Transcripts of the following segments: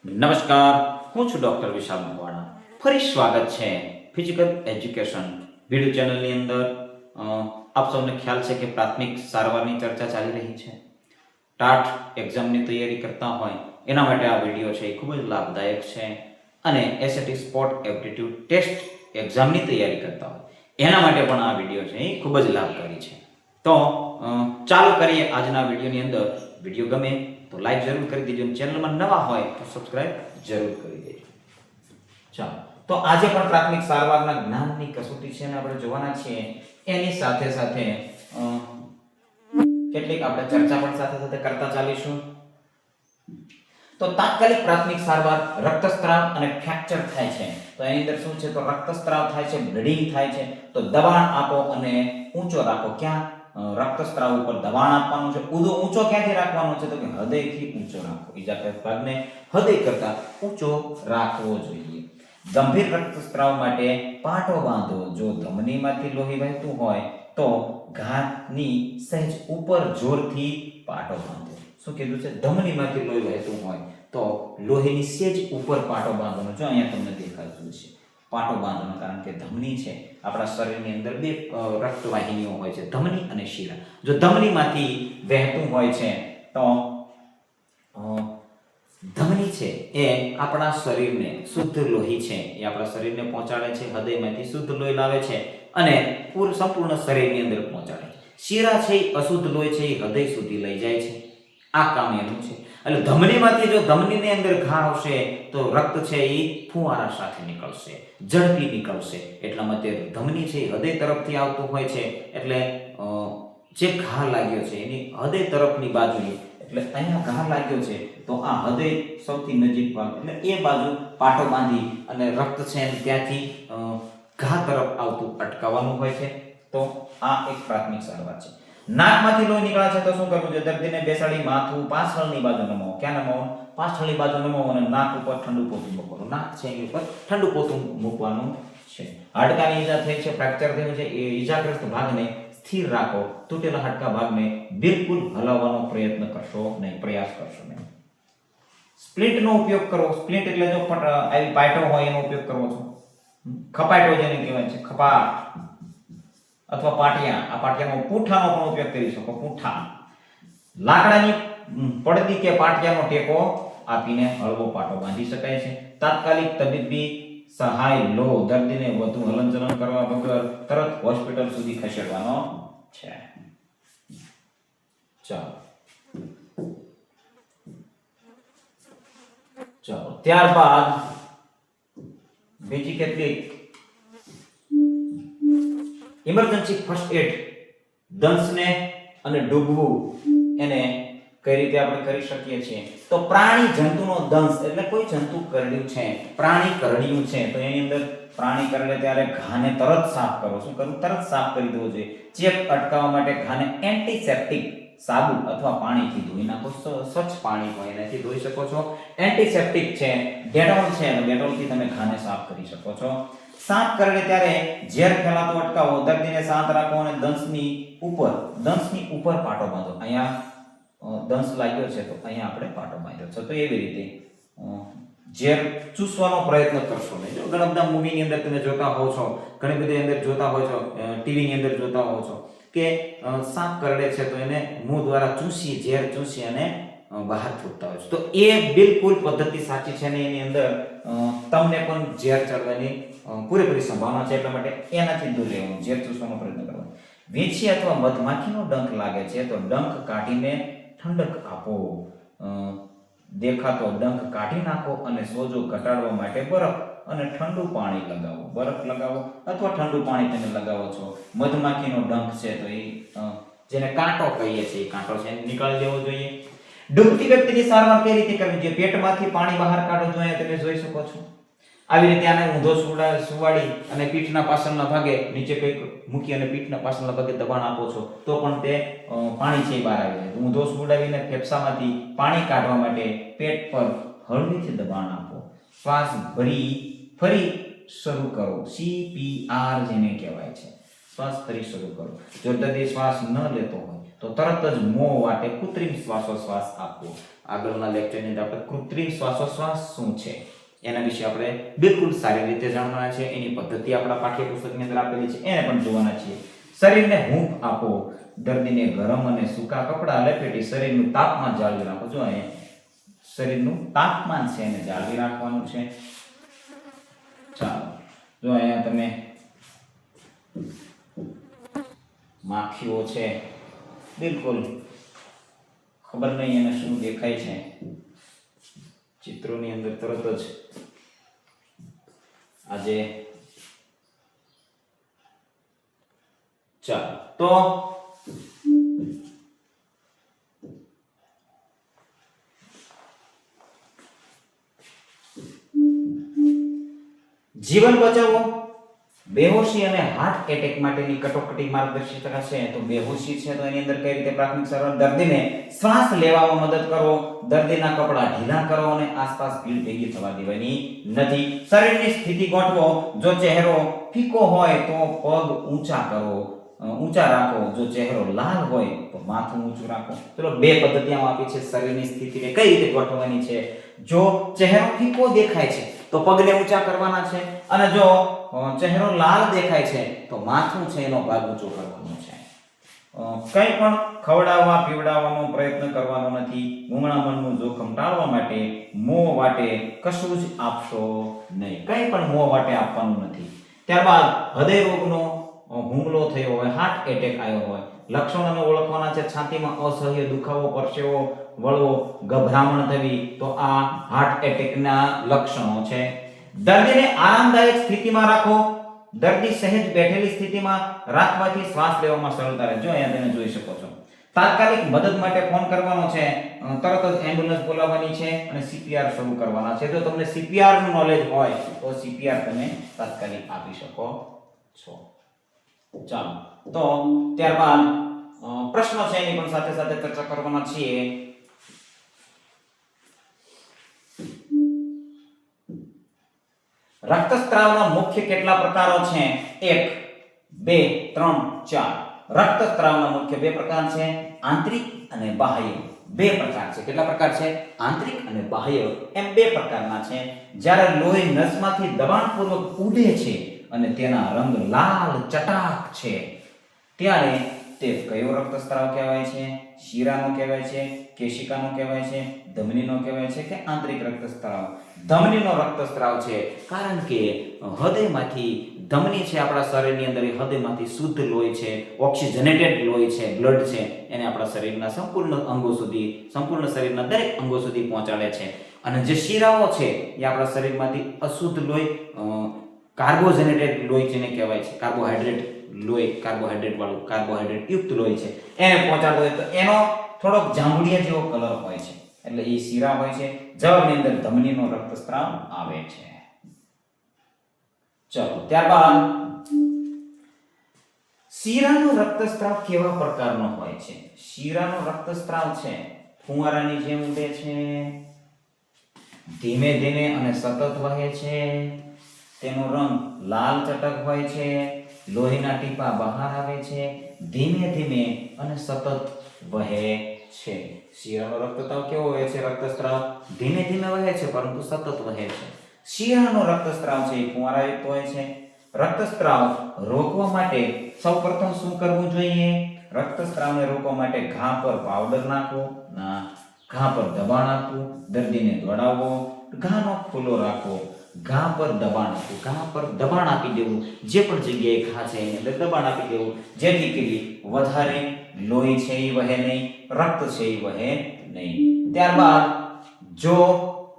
નમસ્કાર, હું છું ડોક્ટર વિશાલ મકવાણા. ફરી સ્વાગત છે ફિઝિકલ એજ્યુકેશન વિડિયો ચેનલની અંદર. આપ સૌને ખ્યાલ છે કે પ્રાથમિક સારવારની ચર્ચા ચાલી રહી છે. ટાટ એક્ઝામની તૈયારી કરતા હોય એના માટે આ વિડીયો છે એ ખૂબ જ લાભદાયક છે. અને એસએટી સ્પોટ એપ્ટિટ્યૂડ ટેસ્ટ એક્ઝામની તૈયારી કરતા હોય એના માટે પણ આ વિડીયો છે એ ખૂબ જ લાભકારી છે. તો ચાલુ કરીએ આજના વિડીયોની અંદર. વિડીયો ગમે તો લાઈક જરૂર કરી દેજો. ચેનલમાં નવા હોય તો સબસ્ક્રાઇબ જરૂર કરી દેજો. ચાલો, તો આજે પણ પ્રાથમિક સારવારના જ્ઞાનની કસોટી છે ને આપણે જોવાના છીએ. એની સાથે સાથે કેટલીક આપણે ચર્ચા પણ સાથે સાથે કરતા ચાલીશું. તો તાત્કાલિક પ્રાથમિક સારવાર રક્તસ્રાવ અને ફ્રેક્ચર થાય છે તો એની અંદર શું છે? તો રક્તસ્રાવ થાય છે, બ્લીડિંગ થાય છે, તો દબાણ આપો અને ઊંચો રાખો. ક્યાં? રક્તસ્રાવ ઉપર દબાણ આપવાનું છે. ઊંચો ક્યાંથી રાખવાનો છે? તો કે હૃદયથી ઊંચો રાખો. ઈજાગ્રસ્ત ભાગને હૃદય કરતા ઊંચો રાખવો જોઈએ. ગંભીર રક્તસ્રાવ માટે પાટો બાંધો. જો ધમનીમાંથી લોહી વહેતું હોય તો ઘાની સહેજ ઉપર જોરથી પાટો બાંધો. શું કીધું છે? ધમનીમાંથી લોહી વહેતું હોય તો લોહીની સહેજ ઉપર પાટો બાંધવાનો. જો અહીંયા તમને દેખાતું છે પાટો બાંધવાનો, કારણ કે ધમની છે આપણા શરીરની અંદર બે રક્તવાહિનીઓ હોય છે, ધમની અને શિરા. જો ધમનીમાંથી વહેતું હોય છે તો ધમની છે એ આપણા શરીરને શુદ્ધ લોહી છે એ આપણા શરીરને પહોંચાડે છે, હૃદયમાંથી શુદ્ધ લોહી લાવે છે અને સંપૂર્ણ શરીરની અંદર પહોંચાડે છે. શિરા છે એ અશુદ્ધ લોહી છે એ હૃદય સુધી લઈ જાય છે. આ કામ એનું છે. એટલે ધમનીમાંથી જો ધમનીની અંદર ઘા આવશે તો રક્ત છે એ ફુવારા સાથે નીકળશે, ઝડપી નીકળશે. એટલા માટે ધમની છે એ હૃદય તરફથી આવતું હોય છે. એટલે જે ઘા લાગ્યો છે એની હૃદય તરફની બાજુએ, એટલે અહીંયા ઘા લાગ્યો છે તો આ હૃદય સૌથી નજીક ભાગ, એટલે એ બાજુ પાટો બાંધી અને રક્ત છે ત્યાંથી ઘા તરફ આવતું અટકાવવાનું હોય છે. તો આ એક પ્રાથમિક સારવાર છે. નાકમાંથી લોહી નીકળે છે તો શું કરવું છે? દર્દીને બેસાડી માથું પાછળની બાજુ નમાવો. ક્યાં નમાવો? પાછળની બાજુ નમાવો અને નાક ઉપર ઠંડુ પોતું મૂકવાનું. નાક છે એની ઉપર ઠંડુ પોતું મૂકવાનું છે. હાડકાની ઈજા થઈ છે, ફ્રેક્ચર થયું છે, એ ઈજાગ્રસ્ત ભાગને સ્થિર રાખો. તૂટેલા હાડકા ભાગને બિલકુલ હલાવવાનો પ્રયાસ કરશો નહીં. સ્પ્લિન્ટનો ઉપયોગ કરો. સ્પ્લિન્ટ એટલે જો આવી પાટો હોય એનો ઉપયોગ કરવો છો. ખપાટો જેને કહેવાય છે, ખપાટ અથવા પાટિયા. આ પાટિયાનો પૂંઠાનો પણ ઉપયોગ કરી શકો. પૂંઠા લાકડાની પડદી કે પાટિયાનો ટેકો આપીને હળવો પાટો બાંધી શકાય છે. તાત્કાલિક તબીબી સહાય લો. દર્દીને વધુ હલનચલન કરવા વગર તરત હોસ્પિટલ સુધી ખસેડવાનો છે. ચાલો ત્યારબાદ બીજી કેટલીક ઇમરજન્સી ફર્સ્ટ એડ. દંશને અને ડૂબવું એને કઈ રીતે આપણે કરી શકીએ છીએ? તો પ્રાણી જંતુનો દંશ એટલે કોઈ જંતુ કરડ્યું છે, પ્રાણી કરડ્યું છે તો એની અંદર પ્રાણી કરડે ત્યારે ઘાને તરત સાફ કરો. શું કરવું? તરત સાફ કરી દેવો જોઈએ. ચેપ અટકાવવા માટે ઘાને એન્ટિસેપ્ટિક સાબુ અથવા પાણીથી ધોઈ નાખો. સ્વચ્છ પાણી હોય એનાથી ધોઈ શકો છો. એન્ટિસેપ્ટિક છે, ડેટોલ છે, ડેટોલથી તમે ઘાને સાફ કરી શકો છો. સાપ કરડે ત્યારે ઝેર ફેલાતો અટકાવો. દર્દીને શાંત રાખો અને દંશની ઉપર પાટો બાંધો. અહીંયા દંશ લાગ્યો છે તો અહીંયા આપણે પાટો બાંધ્યો છે. તો એવી રીતે ઝેર ચૂસવાનો પ્રયત્ન કરશો નહીં. જો ઘણા બધા મૂવીની અંદર તમે જોતા હોવ છો, ઘણી બધી અંદર જોતા હોય છો, ટીવીની અંદર જોતા હોવ છો કે સાપ કરડે છે તો એને મોં દ્વારા ઝેર ચૂસી અને બહાર ફૂટતા હોય છે. તો એ બિલકુલ પદ્ધતિ સાચી છે ને એની અંદર તમને પણ ઝેર ચડવાની પૂરેપૂરી સંભાવના છે. એટલા માટે એનાથી દૂર રહેવાનું, ઝેર ચૂસવાનો પ્રયત્ન કરવાનો. વીંછી અથવા મધમાખીનો ડંખ લાગે છે તો ડંખ કાઢીને ઠંડક આપો. દેખાતો ડંખ કાઢી નાખો અને સોજો ઘટાડવા માટે બરફ અને ઠંડુ પાણી લગાવો. બરફ લગાવો અથવા ઠંડુ પાણી તમે લગાવો છો. મધમાખીનો ડંખ છે તો એ જેને કાંટો કહીએ છીએ એ કાંટો છે એને નીકાળી દેવો જોઈએ. ડૂબતી વ્યક્તિની સારવાર કઈ રીતે કરવી જોઈએ? પેટમાંથી પાણી બહાર કાઢો જોઈએ. તમે જોઈ શકો છો આવી રીતે આને ઊંધો સુવાડી અને પીઠના પાછળના ભાગે નીચે કંઈક મૂકી અને પીઠના પાછળના ભાગે દબાણ આપો છો તો પણ તે પાણી છે બહાર આવી જાય. ઊંધો સુવડાવીને ફેફસામાંથી પાણી કાઢવા માટે પેટ પર હળવેથી દબાણ આપો. શ્વાસ ફરી શરૂ કરો. CPR જેને કહેવાય છે. શ્વાસ ફરી શરૂ કરો. જો દર્દી શ્વાસ ન લેતો હોય તો તરત જ મોં વાટે કૃત્રિમ શ્વાસોશ્વાસ આપવો. આગળના લેક્ચરની અંદર આપણે કૃત્રિમ શ્વાસોશ્વાસ શું છે એના વિશે આપણે બિલકુલ સારી રીતે જાણવાના છે. એની પદ્ધતિ આપણા પાઠ્યપુસ્તકની અંદર આપેલી છે, એને પણ જોવાના છીએ. શરીરને હૂંફ આપો. દર્દીને ગરમ અને સૂકા કપડાં લપેટી શરીરનું તાપમાન જાળવી રાખો. જો અહીંયા શરીરનું તાપમાન છે એને જાળવી રાખવાનું છે. ચાલો, જો અહીંયા તમે માખીઓ છે, બિલકુલ ખબર નહીં એને શું દેખાય છે, ચિત્રોની અંદર તરત જ આજે ચાલો તો જીવન બચાવો. બેહોશી અને હાર્ટ એટેક માટેની કટોકટી માર્ગદર્શિકા છે. તો બેહોશી છે તો એની અંદર કઈ રીતે પ્રાથમિક સારવાર, દર્દીને શ્વાસ લેવામાં મદદ કરો, દર્દીના કપડા ઢીલા કરો અને આસપાસ ભીડ ભેગી થવા દેવાની નથી. શરીરની સ્થિતિ ગોઠવો. જો ચહેરો ફીકો હોય તો પગ ઊંચા રાખો. જો ચહેરો લાલ હોય તો માથું ઊંચું રાખો. ચલો બે પદ્ધતિઓ આપી છે શરીરની સ્થિતિને કઈ રીતે ગોઠવવાની છે. જો ચહેરો ફીકો દેખાય છે તો પગને ઊંચા કરવાના છે, અને જો ચહેરો લાલ દેખાય છે તો માથું છે એનો ભાગ ઊંચો કરવાનો છે. કંઈ પણ ખવડાવવા પીવડાવવાનો પ્રયત્ન કરવાનો નથી. ગુંગળામણનું જોખમ ટાળવા માટે મોં વાટે કશું જ આપશો નહીં. કંઈ પણ મોં વાટે આપવાનું નથી. ત્યારબાદ હૃદય રોગનો હુમલો થયો હોય, હાર્ટ એટેક આવ્યો હોય, લક્ષણોને ઓળખવાના છે. છાતીમાં અસહ્ય દુખાવો, પરસેવો વળવો, ગભરામણ થવી, તો આ હાર્ટ એટેકના લક્ષણો છે. દર્દીને આરામદાયક સ્થિતિમાં રાખો. દર્દી સહેજ બેઠેલી સ્થિતિમાં રાખવાથી શ્વાસ લેવામાં સરળતા રહે. જો અહીંયા તમે જોઈ શકો છો. તાત્કાલિક મદદ માટે ફોન કરવાનો છે, તરત જ એમ્બ્યુલન્સ બોલાવવાની છે અને સીપીઆર શરૂ કરવાના છે. જો તમને સીપીઆર નું નોલેજ હોય તો સીપીઆર તમે તાત્કાલિક આપી શકો છો. ચાલો, તો ત્યારબાદ પ્રશ્નો છે એની પણ સાથે સાથે ચર્ચા કરવાના છીએ. રક્તસ્રાવના મુખ્ય કેટલા પ્રકારો છે? 1 2 3 4. રક્તસ્રાવના મુખ્ય બે પ્રકાર છે, આંતરિક અને બાહ્ય. બે પ્રકાર છે. કેટલા પ્રકાર છે? આંતરિક અને બાહ્ય એમ બે પ્રકારના છે. જ્યારે લોહી નસમાંથી દબાણપૂર્વક ઉડે છે અને તેના રંગ લાલ ચટાક છે ત્યારે તે કયો રક્તસ્રાવ કહેવાય છે? શીરાનો કહેવાય છે, કેશિકાનો કહેવાય છે, ધમનીનો કહેવાય છે કે આંતરિક રક્તસ્રાવ? ધમનીનો રક્તસ્રાવ છે, કારણ કે હૃદયમાંથી ધમની છે આપણા શરીરની અંદર, હૃદયમાંથી શુદ્ધ લોહી છે, ઓક્સિજનેટેડ લોહી છે, બ્લડ છે, એને આપણા શરીરના સંપૂર્ણ અંગો સુધી, સંપૂર્ણ શરીરના દરેક અંગો સુધી પહોંચાડે છે. અને જે શીરાઓ છે એ આપણા શરીરમાંથી અશુદ્ધ લોહી, કાર્બોજનેટેડ લોહી જેને કહેવાય છે, કાર્બોહાઈડ્રેટ લોહી, કાર્બોહાઈડ્રેટ વાળું, કાર્બોહાઈડ્રેટ યુક્ત લોહી છે, એને પહોંચાડતો હોય તો એનો થોડોક જાંબુડિયા જેવો કલર હોય છે, એટલે એ શીરા હોય છે. જવાબની અંદર ધમનીનો રક્તસ્રાવ આવે છે. ચલો, ત્યારબાદ શીરાનો રક્તસ્રાવ કેવા પ્રકારનો હોય છે? શીરાનો રક્તસ્રાવ છે ફુવારાની જેમ ઉડે છે, ધીમે ધીમે અને સતત વહે છે, તેનો રંગ લાલ ચટક હોય છે, લોહીના ટીપા બહાર આવે છે, ધીમે ધીમે અને સતત વહે છે. શીરાનો રક્તસ્રાવ કેવો હોય છે? રક્તસ્રાવ ધીમે ધીમે વહે છે પરંતુ સતત વહે છે. શીરાનો રક્તસ્રાવ છે એ ફુવારાયુક્ત હોય છે. રક્તસ્રાવ રોકવા માટે સૌપ્રથમ શું કરવું જોઈએ? રક્તસ્રાવને રોકવા માટે ઘા પર પાવડર નાખવો, ના, ઘા પર દબાણ આપવું, દર્દીને દોડાવવો, ઘાનો ખુલ્લો રાખવો, ઘા પર દબાણ આપવું, ઘા પર દબાણ આપી દેવું, જે પણ જગ્યાએ ઘા છે એની અંદર દબાણ આપી દેવું, જેથી કરી વધારે લોહી છે એ વહે નહીં, રક્ત છે એ વહે નહીં. ત્યારબાદ જો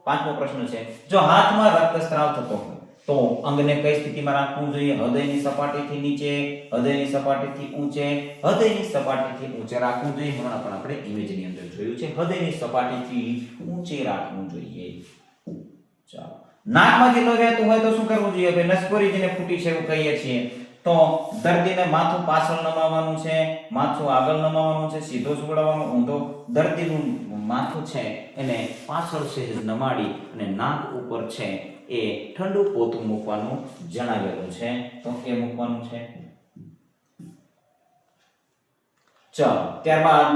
પાંચમો પ્રશ્ન છે, જો હાથમાં રક્તસ્રાવ થતો હોય તો અંગને કઈ સ્થિતિમાં રાખવું જોઈએ? હૃદયની સપાટીથી નીચે, હૃદયની સપાટીથી ઊંચે, હૃદયની સપાટીથી ઊંચે રાખવું જોઈએ. હમણાં પણ આપણે ઇમેજની અંદર જોયું છે, હૃદયની સપાટીથી ઊંચે રાખવું જોઈએ. ચાલો, નાકમાંથી લોહી વહેતું હોય તો શું કરવું જોઈએ? ભાઈ નસકોરી જેને ફૂટી છે એવું કહીએ છીએ. તો દર્દીને માથું પાછળ નમાવાનું છે, માથું આગળ નમાવાનું છે, સીધો સુવડાવવાનો, ઊંધો. દર્દીનું માથું છે એને પાછળ સહેજ નમાડી અને નાક ઉપર છે એ ઠંડુ પોતું મૂકવાનું જણાવેલું છે, તો એ મૂકવાનું છે. ચાલો ત્યારબાદ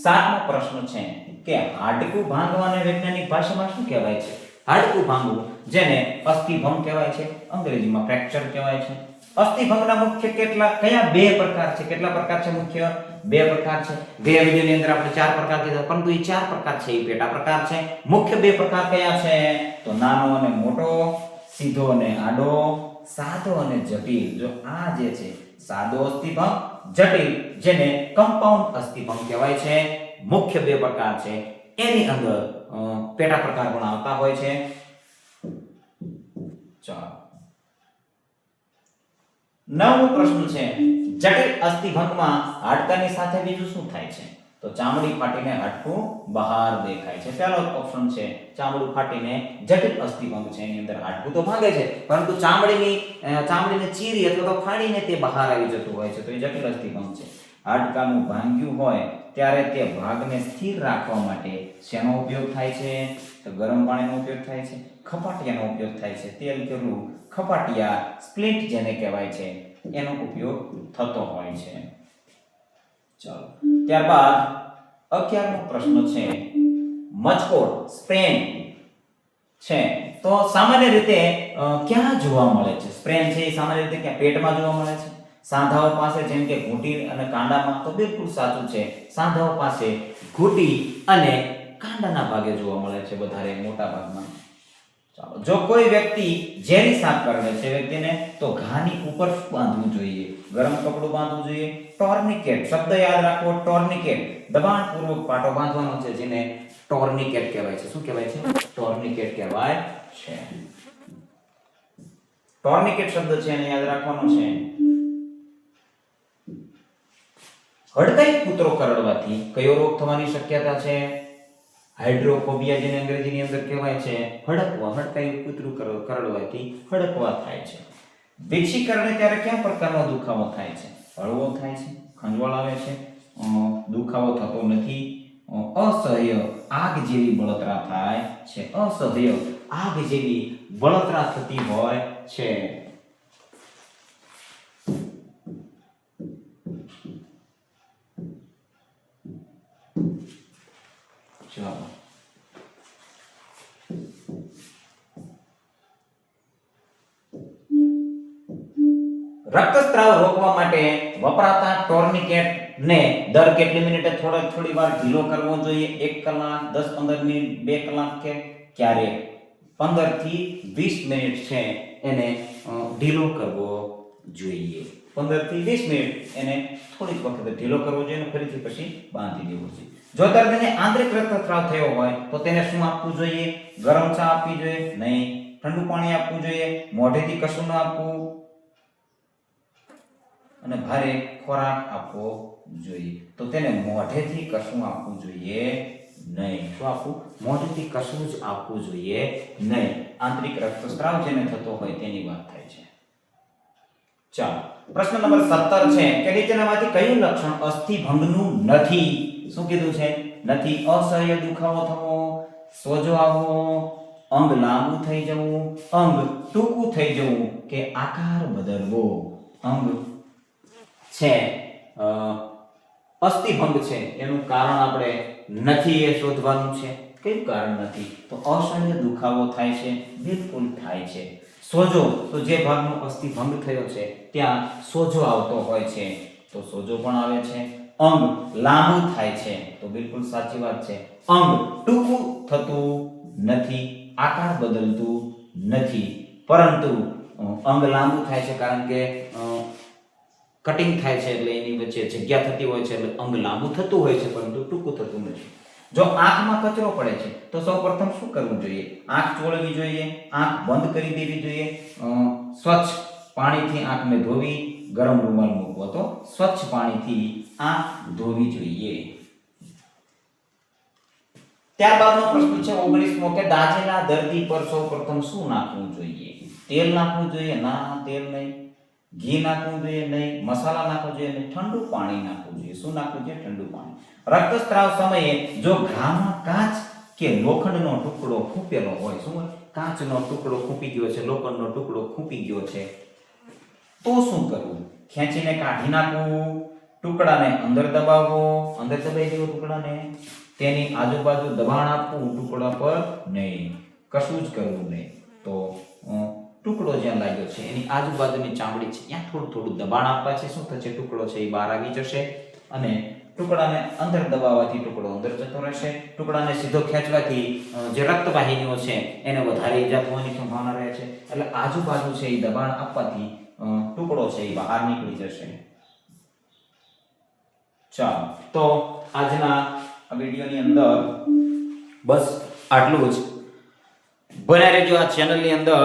7મો પ્રશ્ન છે કે હાડકું ભાંગવાને વૈજ્ઞાનિક ભાષામાં શું કહેવાય છે? હાડકું ભાંગવું જેને અસ્થિભંગ કહેવાય છે, અંગ્રેજીમાં ફ્રેક્ચર કહેવાય છે. અસ્થિભંગના મુખ્ય કયા બે પ્રકાર છે? કેટલા પ્રકાર છે? મુખ્ય બે પ્રકાર છે. ગયા વિડિયોની અંદર આપણે 4 પ્રકાર કીધા, પરંતુ એ 4 પ્રકાર છે એ પેટા પ્રકાર છે. મુખ્ય બે પ્રકાર કયા છે? તો નાનો અને મોટો, સીધો અને આડો, સાદો અને જટિલ. જો આ જે છે સાદો અસ્થિભંગ, જટિલ જેને કમ્પાઉન્ડ અસ્થિભંગ કહેવાય છે, મુખ્ય બે પ્રકાર છે. એની અંદર પેટા પ્રકાર પણ આવતા હોય છે. ચાલો 9મો પ્રશ્ન છે જટિલ અસ્થિભંગમાં હાડકાની સાથે બીજું શું થાય છે? તો ચામડી ફાટીને હાડકું બહાર દેખાય છે. પહેલો ઓપ્શન છે ચામડું ફાટીને જટિલ અસ્થિભંગ છે, એની અંદર હાડકું તો ભાંગે છે પરંતુ ચામડીને ચીરી અથવા તો ફાડીને તે બહાર આવી જતું હોય છે, તો એ જટિલ અસ્થિભંગ છે. હાડકાનું ભાંગ્યું હોય ત્યારે તે ભાગને સ્થિર રાખવા માટે શેનો ઉપયોગ થાય છે? તો ગરમ પાણીનો ઉપયોગ થાય છે, ખપાટિયાનો ઉપયોગ થાય છે. તેલ કેવું ખપાટિયા, સ્પ્લિન્ટ જેને કહેવાય છે, એનો ઉપયોગ થતો હોય છે. ચાલો ત્યારબાદ 11મો પ્રશ્ન છે મચકોડ સ્પ્રેન છે તો સામાન્ય રીતે ક્યાં જોવા મળે છે? સ્પ્રેન છે એ સામાન્ય રીતે ક્યાં? પેટમાં જોવા મળે છે, સાંધાઓ પાસે જેમ કે ઘૂંટી અને કાંડામાં. તો બિલકુલ સાચું છે, સાંધાઓ પાસે, ઘૂંટી અને કાંડાના ભાગે જોવા મળે છે વધારે મોટા ભાગમાં. ચાલો જો કોઈ વ્યક્તિ ઝેરી સાપ કરડે છે વ્યક્તિને તો ઘાની ઉપર શું બાંધવું જોઈએ? ગરમ કપડું બાંધવું જોઈએ, ટોર્નિકેટ. શબ્દ યાદ રાખો, ટોર્નિકેટ. દબાણપૂર્વક પાટો બાંધવાનો છે જેને ટોર્નિકેટ કહેવાય છે. શું કહેવાય છે? ટોર્નિકેટ કહેવાય છે. ટોર્નિકેટ શબ્દ છે એને યાદ રાખવાનો છે. હડકાઈ કૂતરો કરડવાથી કયો રોગ થવાની શક્યતા છે? હાઇડ્રોફોબિયા જેને અંગ્રેજીની અંદર કહેવાય છે હડકવા. હડકાઈ કૂતરું કરડવાથી હડકવા થાય છે. વિકસી કરડે ત્યારે કયા પ્રકારનો દુખાવો થાય છે? હળવો થાય છે, ખંજવાળ આવે છે, દુખાવો થતો નથી, અસહ્ય આગ જેવી બળતરા થાય છે. અસહ્ય આગ જેવી બળતરા થતી હોય છે. ચાલો રક્તસ્રાવ રોકવા માટે વપરાતા ટોર્નિકેટ ને દર કેટલી મિનિટે થોડી વાર ઢીલો કરવો જોઈએ? 1 કલાક, 10-15 મિનિટ, 2 કલાક કે ક્યારેક 15 થી 20 મિનિટ છે એને ઢીલો કરવો જોઈએ. 15 થી 20 મિનિટ એને થોડીક વખત ઢીલો કરવો જોઈએ અને ફરીથી પછી બાંધી દેવો જોઈએ. જો દર્દીને આંતરિક રક્તસ્રાવ થયો હોય તો તેને શું આપવું જોઈએ? ગરમ ચા આપવી જોઈએ? નહીં. ઠંડુ પાણી આપવું જોઈએ? મોઢેથી કશું ન આપવું અને ભારે ખોરાક આપવો જોઈએ. તો તેને મોઢેથી કશું આપવું જોઈએ નહીં. શું આપવું? મોઢેથી કશું જ આપવું જોઈએ નહીં. આંતરિક રક્તસ્રાવ જેને થતો હોય તેની વાત થાય છે. ચાલો પ્રશ્ન નંબર 17 છે કે નીચેનામાંથી કયું લક્ષણ અસ્થિભંગનું નથી? શું કીધું છે? નથી. અસહ્ય દુખાવો થવો, સોજો આવવો, અંગ લાંબુ થઈ જવું, અંગ ટૂંકું થઈ જવું કે આકાર બદલવો. અંગ છે અસ્થિભંગ છે એનું કારણ આપણે નથી એ શોધવાનું છે. કયું કારણ નથી? તો અસહ્ય દુખાવો થાય છે, બિલકુલ થાય છે. સોજો, તો જે ભાગનો અસ્થિભંગ થયો છે ત્યાં સોજો આવતો હોય છે, તો સોજો પણ આવે છે. અંગ લાંબુ થાય છે, તો બિલકુલ સાચી વાત છે. અંગ ટૂંકું થતું નથી, આકાર બદલતું નથી, પરંતુ અંગ લાંબુ થાય છે કારણ કે કટિંગ થાય છે એટલે એની વચ્ચે જગ્યા થતી હોય છે એટલે અંગ લાંબુ થતું હોય છે પરંતુ ટૂંકું થતું નથી. જો આંખમાં કચરો પડે છે તો સૌપ્રથમ શું કરવું જોઈએ? આંખ ચોળવી જોઈએ, આંખ બંધ કરી દેવી જોઈએ, સ્વચ્છ પાણીથી આંખને ધોવી, ગરમ રૂમાલ મૂકવો તો સ્વચ્છ પાણીથી આંખ ધોવી જોઈએ. ત્યારબાદનો પ્રશ્ન છે 19મો કે દાઝેલા દર્દી પર સૌપ્રથમ શું નાખવું જોઈએ? તેલ નાખવું જોઈએ? ના, તેલ નહીં. ઘી નાખવું જોઈએ? નહીં. મસાલા નાખવું જોઈએ? નહીં. ઠંડુ પાણી નાખવું જોઈએ. શું નાખવું જોઈએ? ઠંડુ પાણી. રક્તસ્રાવ સમયે જો ઘામાં કાચ કે લોખંડનો ટુકડો ખૂંપેલો હોય, શું હોય? કાચનો ટુકડો ખૂંપી ગયો છે, લોખંડનો ટુકડો ખૂંપી ગયો છે, તો શું કરવું? ખેંચીને કાઢી નાખવું, ટુકડાને અંદર દબાવવો, અંદર દબાઈ દેવો ટુકડાને, તેની આજુબાજુ દબાણ આપવું, ટુકડા પર નહીં, કશું જ કરવું નહીં. તો ટુકડો જ્યાં લાગ્યો છે એની આજુબાજુની ચામડી છે ત્યાં થોડું થોડું દબાણ આપવા છે. શું થશે? ટુકડો છે એ બહાર આવી જશે અને ટુકડાને અંદર દબાવવાથી ટુકડો અંદર જતો રહેશે. ટુકડાને સીધો ખેંચવાથી જે રક્તવાહિનીઓ છે એને વધારે ઈજા થવાની સંભાવના રહે છે. એટલે આજુબાજુ છે એ દબાણ આપવાથી ટુકડો છે એ બહાર નીકળી જશે. ચાલો, તો આજના આ વિડીયોની અંદર બસ આટલું જ. બન્યા રહેજો આ ચેનલની અંદર,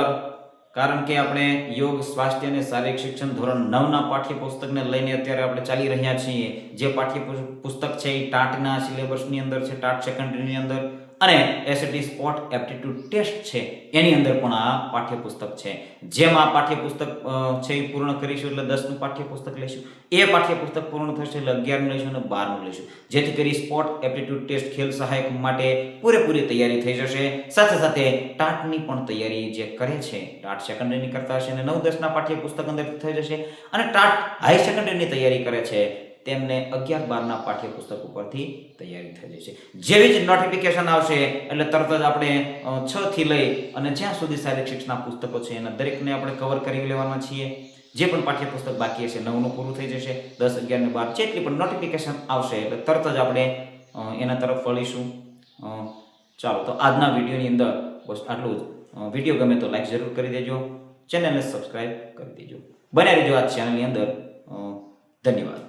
કારણ કે આપણે યોગ, સ્વાસ્થ્ય અને શારીરિક શિક્ષણ ધોરણ 9 ના પાઠ્યપુસ્તકને લઈને અત્યારે આપણે ચાલી રહ્યા છીએ. જે પાઠ્યપુસ્તક છે એ ટાટના સિલેબસની અંદર છે, ટાટ સેકન્ડરીની અંદર, અને એસએટી સ્પોટ એપ્ટિટ્યુડ ટેસ્ટ છે એની અંદર પણ આ પાઠ્યપુસ્તક છે. જેમ આ પાઠ્યપુસ્તક છે એ પૂર્ણ કરીશું એટલે 10 નું પાઠ્યપુસ્તક લઈશું. એ પાઠ્યપુસ્તક પૂર્ણ થશે એટલે 11 નું લઈશું અને 12 નું લઈશું, જેથી કરી સ્પોટ એપ્ટિટ્યુડ ટેસ્ટ ખેલ સહાયક માટે પૂરેપૂરી તૈયારી થઈ જશે. સાથે સાથે ટાટની પણ તૈયારી જે કરે છે, ટાટ સેકન્ડરીની કરતા હશે અને 9-10 ના પાઠ્યપુસ્તક અંદર થઈ જશે, અને ટાટ હાઈ સેકન્ડરીની તૈયારી કરે છે તેમને 11-12 ના પાઠ્યપુસ્તક ઉપરથી તૈયારી થઈ જશે. જેવી જ નોટિફિકેશન આવશે એટલે તરત જ આપણે 6 થી લઈ અને જ્યાં સુધી શારીરિક શિક્ષણના પુસ્તકો છે એના દરેકને આપણે કવર કરી લેવાના છીએ. જે પણ પાઠ્યપુસ્તક બાકી હશે 9 નું પૂરું થઈ જશે, 10, 11 ને 12 જેટલી પણ નોટિફિકેશન આવશે એટલે તરત જ આપણે એના તરફ વળીશું. ચાલો, તો આજના વિડીયોની અંદર બસ આટલું જ. વિડીયો ગમે તો લાઈક જરૂર કરી દેજો, ચેનલને સબસ્ક્રાઇબ કરી દેજો. બન્યા રહેજો આ ચેનલની અંદર. ધન્યવાદ.